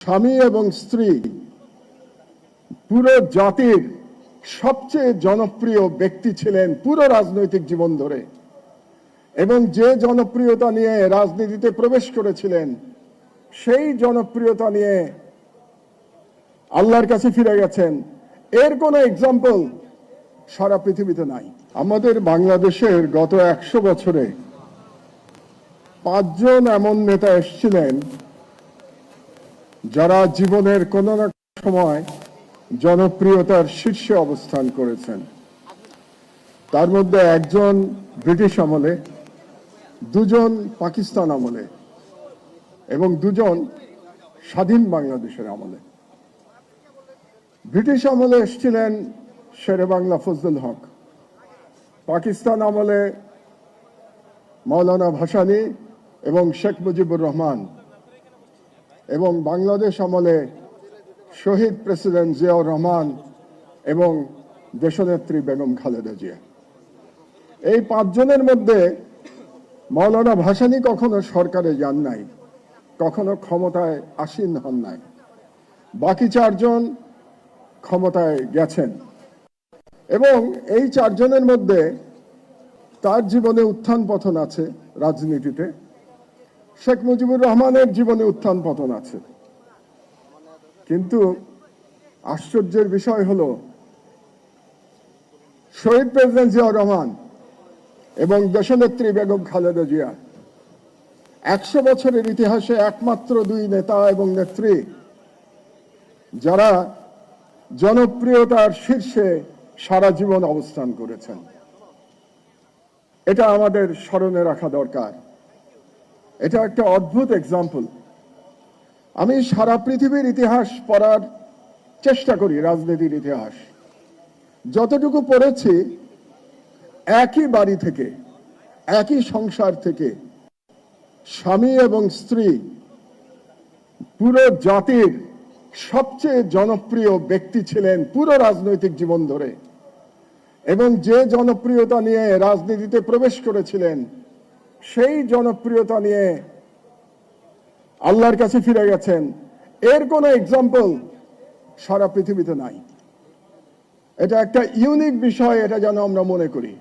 স্বামী এবং স্ত্রী পুরো জাতির সবচেয়ে জনপ্রিয় ব্যক্তি ছিলেন পুরো রাজনৈতিক জীবন ধরে, এবং যে জনপ্রিয়তা নিয়ে রাজনীতিতে প্রবেশ করেছিলেন সেই জনপ্রিয়তা নিয়ে আল্লাহর কাছে ফিরে গেছেন। এর কোনো এক্সাম্পল সারা পৃথিবীতে নাই। আমাদের বাংলাদেশের গত 100 বছরে 5 জন এমন নেতা এসেছিলেন যারা জীবনের কোনো না কোনো সময় জনপ্রিয়তার শীর্ষে অবস্থান করেছেন। তার মধ্যে একজন ব্রিটিশ আমলে, দুজন পাকিস্তান আমলে এবং দুজন স্বাধীন বাংলাদেশের আমলে। ব্রিটিশ আমলে এসেছিলেন শেরে বাংলা ফজলুল হক, পাকিস্তান আমলে মাওলানা ভাসানী এবং শেখ মুজিবুর রহমান, এবং বাংলাদেশ আমলে শহীদ প্রেসিডেন্ট জিয়াউর রহমান এবং দেশনেত্রী বেগম খালেদা জিয়া। এই 5 জনের মধ্যে মাওলানা ভাসানী কখনো সরকারে যান নাই, কখনো ক্ষমতায় আসীন হন নাই। বাকি 4 জন ক্ষমতায় গেছেন, এবং এই 4 জনের মধ্যে তার জীবনে উত্থান পতন আছে রাজনীতিতে। শেখ মুজিবুর রহমানের জীবনে উত্থান পতন আছে, কিন্তু আশ্চর্যের বিষয় হলো শহীদ প্রেসিডেন্ট জিয়াউর রহমান এবং দেশনেত্রী বেগম খালেদা জিয়া 100 বছরের ইতিহাসে একমাত্র 2 নেতা এবং নেত্রী যারা জনপ্রিয়তার শীর্ষে সারা জীবন অবস্থান করেছেন। এটা আমাদের স্মরণে রাখা দরকার। এটা একটা অদ্ভুত এক্সাম্পল। আমি সারা পৃথিবীর ইতিহাস পড়ার চেষ্টা করি, রাজনীতির ইতিহাস যতটুকু পড়েছি, একই বাড়ি থেকে, একই সংসার থেকে স্বামী এবং স্ত্রী পুরো জাতির সবচেয়ে জনপ্রিয় ব্যক্তি ছিলেন পুরো রাজনৈতিক জীবন ধরে, এবং যে জনপ্রিয়তা নিয়ে রাজনীতিতে প্রবেশ করেছিলেন সেই জনপ্রিয়তা নিয়ে আল্লাহর কাছে ফিরে গেছেন। এর কোনো এক্সাম্পল সারা পৃথিবীতে নাই। এটা একটা ইউনিক বিষয়, এটা যেন আমরা মনে করি।